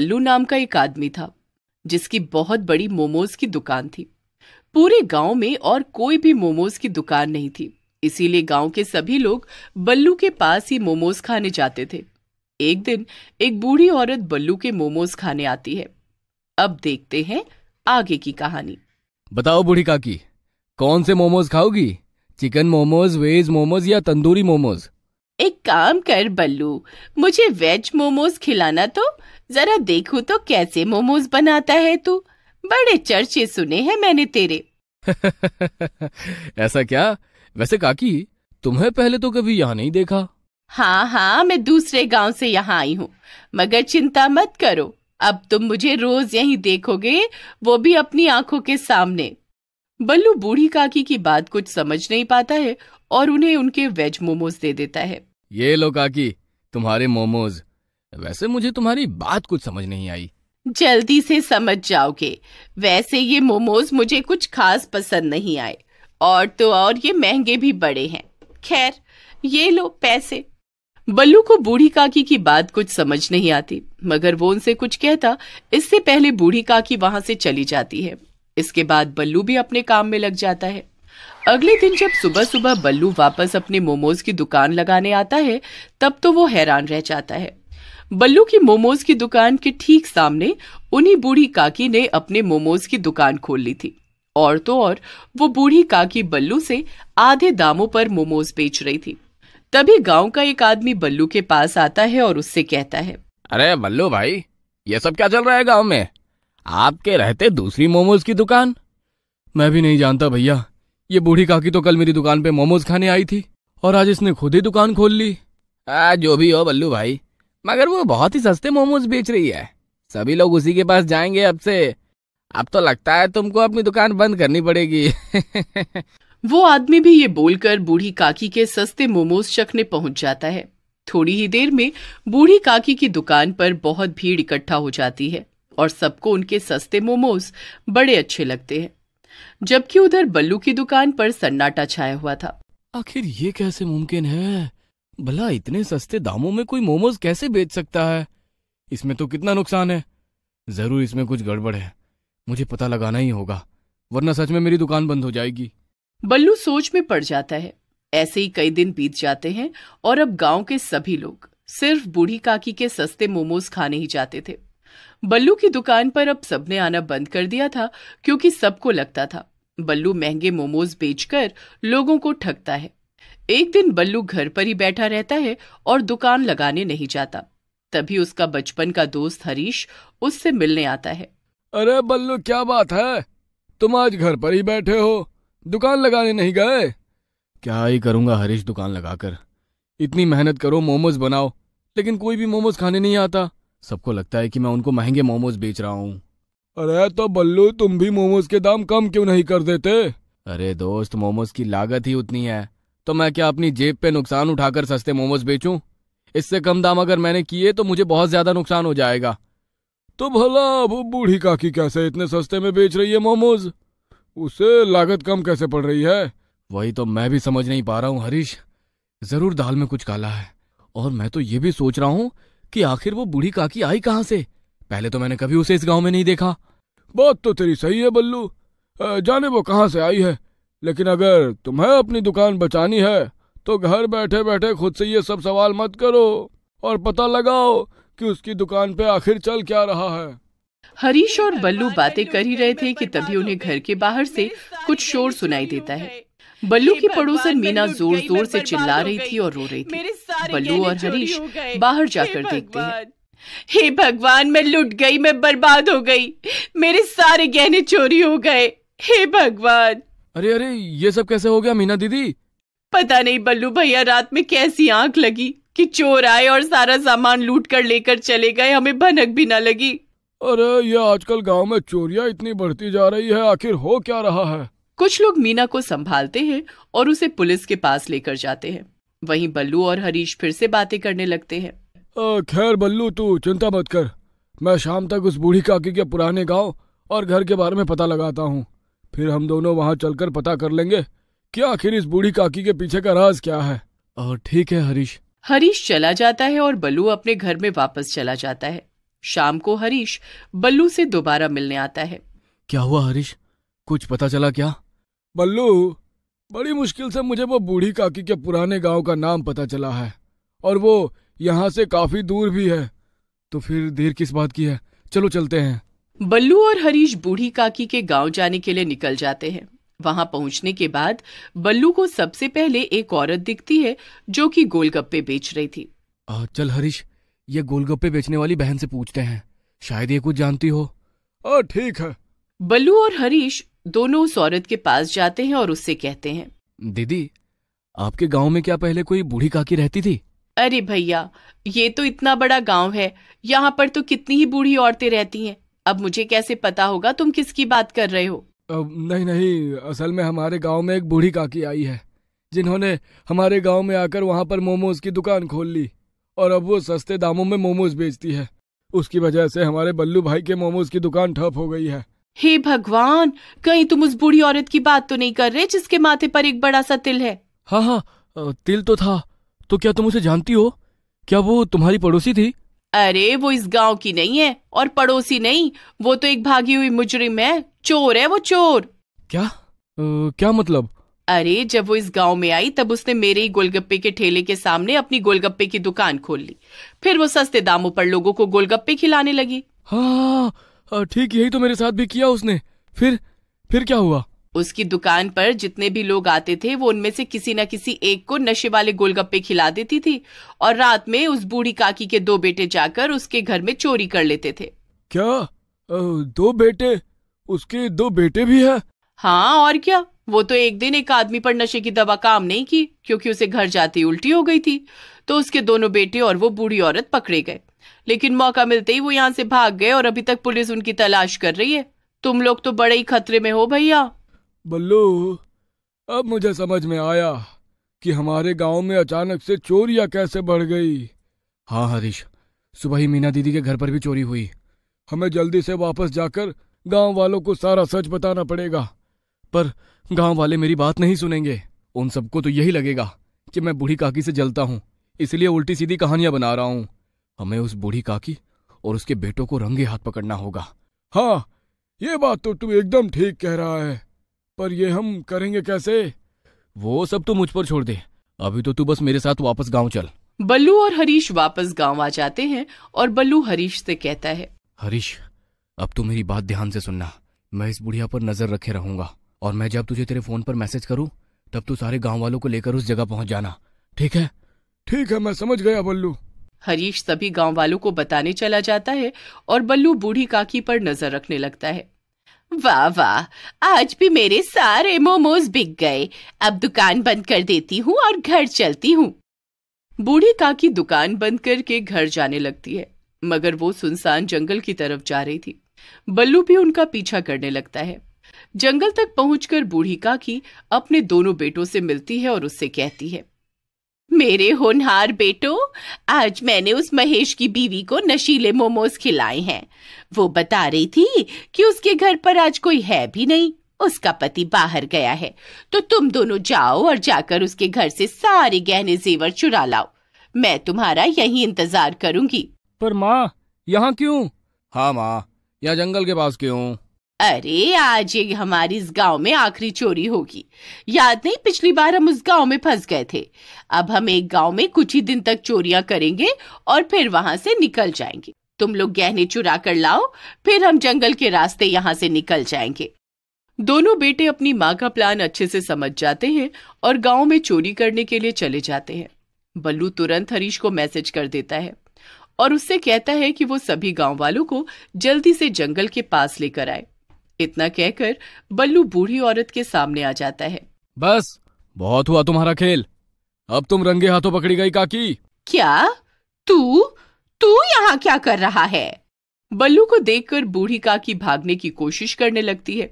बल्लू नाम का एक आदमी था जिसकी बहुत बड़ी मोमोज की दुकान थी। पूरे गांव में और कोई भी मोमोज की दुकान नहीं थी, इसीलिए गांव के सभी लोग बल्लू के पास ही मोमोज खाने जाते थे। एक दिन एक बूढ़ी औरत बल्लू के मोमोज खाने आती है। अब देखते हैं आगे की कहानी। बताओ बूढ़ी काकी, कौन से मोमोज खाओगी? चिकन मोमोज, वेज मोमोज या तंदूरी मोमोज? एक काम कर बल्लू, मुझे वेज मोमोज खिलाना तो, जरा देखूं तो कैसे मोमोज बनाता है तू। बड़े चर्चे सुने हैं मैंने तेरे। ऐसा क्या? वैसे काकी, तुम्हें पहले तो कभी यहाँ नहीं देखा। हाँ, मैं दूसरे गांव से यहाँ आई हूँ, मगर चिंता मत करो, अब तुम मुझे रोज यहीं देखोगे, वो भी अपनी आंखों के सामने। बल्लू बूढ़ी काकी की बात कुछ समझ नहीं पाता है और उन्हें उनके वेज मोमोज दे देता है। ये लो काकी, तुम्हारे मोमोज। वैसे मुझे तुम्हारी बात कुछ समझ नहीं आई। जल्दी से समझ जाओगे। वैसे ये मोमोज मुझे कुछ खास पसंद नहीं आए, और तो और ये महंगे भी बड़े हैं। खैर, ये लो पैसे। बल्लू को बूढ़ी काकी की बात कुछ समझ नहीं आती, मगर वो उनसे कुछ कहता इससे पहले बूढ़ी काकी वहां से चली जाती है। इसके बाद बल्लू भी अपने काम में लग जाता है। अगले दिन जब सुबह सुबह बल्लू वापस अपने मोमोज की दुकान लगाने आता है, तब तो वो हैरान रह जाता है। बल्लू की मोमोज की दुकान के ठीक सामने उन्हीं बूढ़ी काकी ने अपने मोमोज की दुकान खोल ली थी, और तो और वो बूढ़ी काकी बल्लू से आधे दामों पर मोमोज बेच रही थी। तभी गांव का एक आदमी बल्लू के पास आता है और उससे कहता है, अरे बल्लू भाई, ये सब क्या चल रहा है गांव में? आपके रहते दूसरी मोमोज की दुकान? मैं भी नहीं जानता भैया, ये बूढ़ी काकी तो कल मेरी दुकान पे मोमोज खाने आई थी और आज इसने खुद ही दुकान खोल ली। जो भी हो बल्लू भाई, मगर वो बहुत ही सस्ते मोमोज बेच रही है, सभी लोग उसी के पास जाएंगे अब से। अब तो लगता है तुमको अपनी दुकान बंद करनी पड़ेगी। वो आदमी भी ये बोलकर बूढ़ी काकी के सस्ते मोमोज चखने पहुंच जाता है। थोड़ी ही देर में बूढ़ी काकी की दुकान पर बहुत भीड़ इकट्ठा हो जाती है और सबको उनके सस्ते मोमोज बड़े अच्छे लगते हैं, जबकि उधर बल्लू की दुकान पर सन्नाटा छाया हुआ था। आखिर ये कैसे मुमकिन है? भला इतने सस्ते दामों में कोई मोमोज कैसे बेच सकता है? इसमें तो कितना नुकसान है। जरूर इसमें कुछ गड़बड़ है, मुझे पता लगाना ही होगा, वरना सच में मेरी दुकान बंद हो जाएगी। बल्लू सोच में पड़ जाता है। ऐसे ही कई दिन बीत जाते हैं और अब गांव के सभी लोग सिर्फ बूढ़ी काकी के सस्ते मोमोज खाने ही जाते थे। बल्लू की दुकान पर अब सबने आना बंद कर दिया था, क्योंकि सबको लगता था बल्लू महंगे मोमोज बेचकर लोगों को ठगता है। एक दिन बल्लू घर पर ही बैठा रहता है और दुकान लगाने नहीं जाता। तभी उसका बचपन का दोस्त हरीश उससे मिलने आता है। अरे बल्लू, क्या बात है, तुम आज घर पर ही बैठे हो, दुकान लगाने नहीं गए? क्या ही करूंगा हरीश दुकान लगाकर, इतनी मेहनत करो, मोमोज बनाओ, लेकिन कोई भी मोमोज खाने नहीं आता। सबको लगता है कि मैं उनको महंगे मोमोज बेच रहा हूँ। अरे तो बल्लू, तुम भी मोमोज के दाम कम क्यों नहीं कर देते? अरे दोस्त, मोमोज की लागत ही उतनी है, तो मैं क्या अपनी जेब पे नुकसान उठाकर सस्ते मोमोज बेचूं? इससे कम दाम अगर मैंने किए तो मुझे बहुत ज्यादा नुकसान हो जाएगा। तो भला वो बूढ़ी काकी कैसे इतने सस्ते में बेच रही है मोमोज? उसे लागत कम कैसे पड़ रही है? वही तो मैं भी समझ नहीं पा रहा हूँ हरीश। जरूर दाल में कुछ काला है, और मैं तो ये भी सोच रहा हूँ कि आखिर वो बूढ़ी काकी आई कहाँ से? पहले तो मैंने कभी उसे इस गांव में नहीं देखा। बात तो तेरी सही है बल्लू, जाने वो कहाँ से आई है, लेकिन अगर तुम्हें अपनी दुकान बचानी है तो घर बैठे बैठे खुद से ये सब सवाल मत करो और पता लगाओ कि उसकी दुकान पे आखिर चल क्या रहा है। हरीश और बल्लू बातें कर ही रहे थे कि तभी उन्हें घर के बाहर से कुछ शोर सुनाई देता है। बल्लू की पड़ोसन मीना जोर जोर से चिल्ला रही थी और रो रही थी। बल्लू और हरीश बाहर जाकर देखते हैं। हे भगवान, मैं लुट गई, मैं बर्बाद हो गई, मेरे सारे गहने चोरी हो गए, हे भगवान। अरे ये सब कैसे हो गया मीना दीदी? पता नहीं बल्लू भैया, रात में कैसी आंख लगी कि चोर आए और सारा सामान लूट कर लेकर चले गए, हमें भनक भी ना लगी। अरे ये आजकल गांव में चोरियां इतनी बढ़ती जा रही है, आखिर हो क्या रहा है? कुछ लोग मीना को संभालते हैं और उसे पुलिस के पास लेकर जाते हैं। वहीं बल्लू और हरीश फिर से बातें करने लगते हैं। खैर बल्लू, तू चिंता मत कर, मैं शाम तक उस बूढ़ी काकी के पुराने गांव और घर के बारे में पता लगाता हूँ, फिर हम दोनों वहां चलकर पता कर लेंगे कि आखिर इस बूढ़ी काकी के पीछे का राज क्या है। और ठीक है हरीश। हरीश चला जाता है और बल्लू अपने घर में वापस चला जाता है। शाम को हरीश बल्लू से दोबारा मिलने आता है। क्या हुआ हरीश, कुछ पता चला क्या? बल्लू, बड़ी मुश्किल से मुझे वो बूढ़ी काकी के पुराने गांव का नाम पता चला है, और वो यहाँ से काफी दूर भी है। तो फिर देर किस बात की है, चलो चलते हैं। बल्लू और हरीश बूढ़ी काकी के गांव जाने के लिए निकल जाते हैं। वहां पहुंचने के बाद बल्लू को सबसे पहले एक औरत दिखती है जो कि गोलगप्पे बेच रही थी। चल हरीश, ये गोलगप्पे बेचने वाली बहन से पूछते हैं, शायद ये कुछ जानती हो। ठीक है। बल्लू और हरीश दोनों उस औरत के पास जाते हैं और उससे कहते हैं, दीदी, आपके गांव में क्या पहले कोई बूढ़ी काकी रहती थी? अरे भैया, ये तो इतना बड़ा गांव है, यहाँ पर तो कितनी ही बूढ़ी औरतें रहती हैं। अब मुझे कैसे पता होगा तुम किसकी बात कर रहे हो? नहीं नहीं, असल में हमारे गांव में एक बूढ़ी काकी आई है, जिन्होंने हमारे गांव में आकर वहां पर मोमोज की दुकान खोल ली, और अब वो सस्ते दामों में मोमोज बेचती है। उसकी वजह से हमारे बल्लू भाई के मोमोज की दुकान ठप हो गई है। हे भगवान, कहीं तुम उस बूढ़ी औरत की बात तो नहीं कर रहे जिसके माथे पर एक बड़ा सा तिल है? हाँ, तिल तो था। तो क्या तुम उसे जानती हो? क्या वो तुम्हारी पड़ोसी थी? अरे वो इस गांव की नहीं है और पड़ोसी नहीं, वो तो एक भागी हुई मुजरिम है, चोर है वो, चोर। क्या मतलब? अरे जब वो इस गांव में आई तब उसने मेरे ही गोलगप्पे के ठेले के सामने अपनी गोलगप्पे की दुकान खोल ली। फिर वो सस्ते दामों पर लोगों को गोलगप्पे खिलाने लगी। हाँ, ठीक, यही तो मेरे साथ भी किया उसने। फिर क्या हुआ? उसकी दुकान पर जितने भी लोग आते थे वो उनमें से किसी न किसी एक को नशे वाले गोलगप्पे खिला देती थी, और रात में उस बूढ़ी काकी के 2 बेटे जाकर उसके घर में चोरी कर लेते थे। क्या? 2 बेटे? उसके 2 बेटे भी है? हाँ और क्या, वो तो एक दिन एक आदमी पर नशे की दवा काम नहीं की, क्योंकि उसे घर जाते ही उल्टी हो गई थी, तो उसके दोनों बेटे और वो बूढ़ी औरत पकड़े गए। लेकिन मौका मिलते ही वो यहाँ से भाग गए और अभी तक पुलिस उनकी तलाश कर रही है। तुम लोग तो बड़े ही खतरे में हो भैया। बल्लू, अब मुझे समझ में आया कि हमारे गांव में अचानक से चोरियां कैसे बढ़ गई। हाँ हरीश, सुबह ही मीना दीदी के घर पर भी चोरी हुई। हमें जल्दी से वापस जाकर गांव वालों को सारा सच बताना पड़ेगा, पर गांव वाले मेरी बात नहीं सुनेंगे। उन सबको तो यही लगेगा कि मैं बूढ़ी काकी से जलता हूँ, इसलिए उल्टी सीधी कहानियां बना रहा हूँ। हमें उस बूढ़ी काकी और उसके बेटों को रंगे हाथ पकड़ना होगा। हाँ, ये बात तो तू एकदम ठीक कह रहा है, पर ये हम करेंगे कैसे? वो सब तो मुझ पर छोड़ दे, अभी तो तू बस मेरे साथ वापस गांव चल। बल्लू और हरीश वापस गांव आ जाते हैं और बल्लू हरीश से कहता है, हरीश, अब तू मेरी बात ध्यान से सुनना। मैं इस बुढ़िया पर नजर रखे रहूंगा, और मैं जब तुझे तेरे फोन पर मैसेज करूं तब तू सारे गांव वालों को लेकर उस जगह पहुंच जाना, ठीक है? ठीक है, मैं समझ गया बल्लू। हरीश सभी गांव वालों को बताने चला जाता है और बल्लू बूढ़ी काकी पर नजर रखने लगता है। वाह वाह, आज भी मेरे सारे मोमोज बिक गए। अब दुकान बंद कर देती हूँ और घर चलती हूँ। बूढ़ी काकी दुकान बंद करके घर जाने लगती है, मगर वो सुनसान जंगल की तरफ जा रही थी। बल्लू भी उनका पीछा करने लगता है। जंगल तक पहुंचकर बूढ़ी काकी अपने दोनों बेटों से मिलती है और उससे कहती है, मेरे होनहार बेटों, आज मैंने उस महेश की बीवी को नशीले मोमोज खिलाए हैं। वो बता रही थी कि उसके घर पर आज कोई है भी नहीं, उसका पति बाहर गया है। तो तुम दोनों जाओ और जाकर उसके घर से सारे गहने जेवर चुरा लाओ। मैं तुम्हारा यहीं इंतजार करूंगी। पर माँ, यहाँ क्यों? हाँ माँ, यहाँ जंगल के पास क्यों? अरे आज ये हमारी इस गांव में आखिरी चोरी होगी। याद नहीं, पिछली बार हम उस गांव में फंस गए थे। अब हम एक गांव में कुछ ही दिन तक चोरियां करेंगे और फिर वहां से निकल जाएंगे। तुम लोग गहने चुरा कर लाओ, फिर हम जंगल के रास्ते यहाँ से निकल जाएंगे। दोनों बेटे अपनी माँ का प्लान अच्छे से समझ जाते हैं और गांव में चोरी करने के लिए चले जाते हैं। बल्लू तुरंत हरीश को मैसेज कर देता है और उससे कहता है कि वो सभी गांव वालों को जल्दी से जंगल के पास लेकर आए। इतना कहकर बल्लू बूढ़ी औरत के सामने आ जाता है। बस बहुत हुआ तुम्हारा खेल, अब तुम रंगे हाथों पकड़ी गई काकी। क्या? तू यहाँ क्या कर रहा है? बल्लू को देखकर बूढ़ी काकी भागने की कोशिश करने लगती है,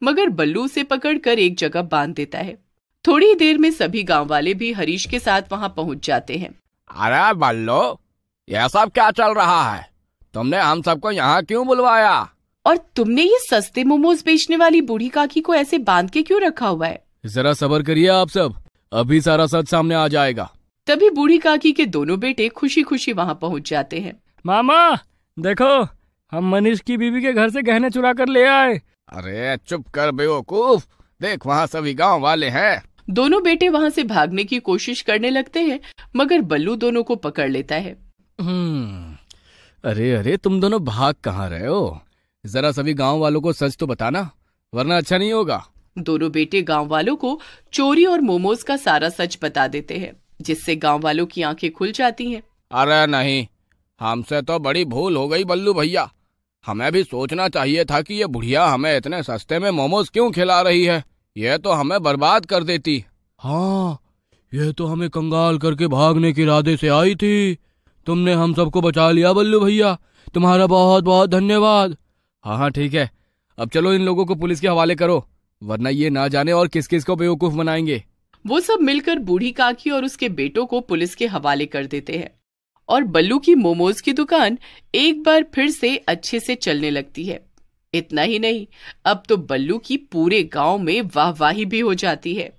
मगर बल्लू उसे पकड़कर एक जगह बांध देता है। थोड़ी देर में सभी गांव वाले भी हरीश के साथ वहां पहुंच जाते हैं। अरे बल्लू, यह सब क्या चल रहा है? तुमने हम सबको यहाँ क्यों बुलवाया? और तुमने ये सस्ते मोमोज बेचने वाली बूढ़ी काकी को ऐसे बांध के क्यों रखा हुआ है? जरा सब्र करिए आप सब, अभी सारा सच सामने आ जाएगा। तभी बूढ़ी काकी के दोनों बेटे खुशी खुशी वहां पहुंच जाते हैं। मामा, देखो, हम मनीष की बीवी के घर से गहने चुरा कर ले आए। अरे चुप कर बेवकूफ, देख वहाँ सभी गांव वाले हैं। दोनों बेटे वहां से भागने की कोशिश करने लगते हैं, मगर बल्लू दोनों को पकड़ लेता है। अरे अरे, तुम दोनों भाग कहाँ रहे हो? जरा सभी गांव वालों को सच तो बताना, वरना अच्छा नहीं होगा। दोनों बेटे गांव वालों को चोरी और मोमोज का सारा सच बता देते हैं, जिससे गांव वालों की आंखें खुल जाती हैं। अरे नहीं, हमसे तो बड़ी भूल हो गई बल्लू भैया। हमें भी सोचना चाहिए था कि ये बुढ़िया हमें इतने सस्ते में मोमोज क्यों खिला रही है। ये तो हमें बर्बाद कर देती। हाँ, ये तो हमें कंगाल करके भागने के इरादे से आई थी। तुमने हम सबको बचा लिया बल्लू भैया, तुम्हारा बहुत बहुत धन्यवाद। हाँ हाँ ठीक है, अब चलो इन लोगों को पुलिस के हवाले करो, वरना ये ना जाने और किस किस को बेवकूफ बनाएंगे। वो सब मिलकर बूढ़ी काकी और उसके बेटों को पुलिस के हवाले कर देते हैं और बल्लू की मोमोज की दुकान एक बार फिर से अच्छे से चलने लगती है। इतना ही नहीं, अब तो बल्लू की पूरे गांव में वाहवाही भी हो जाती है।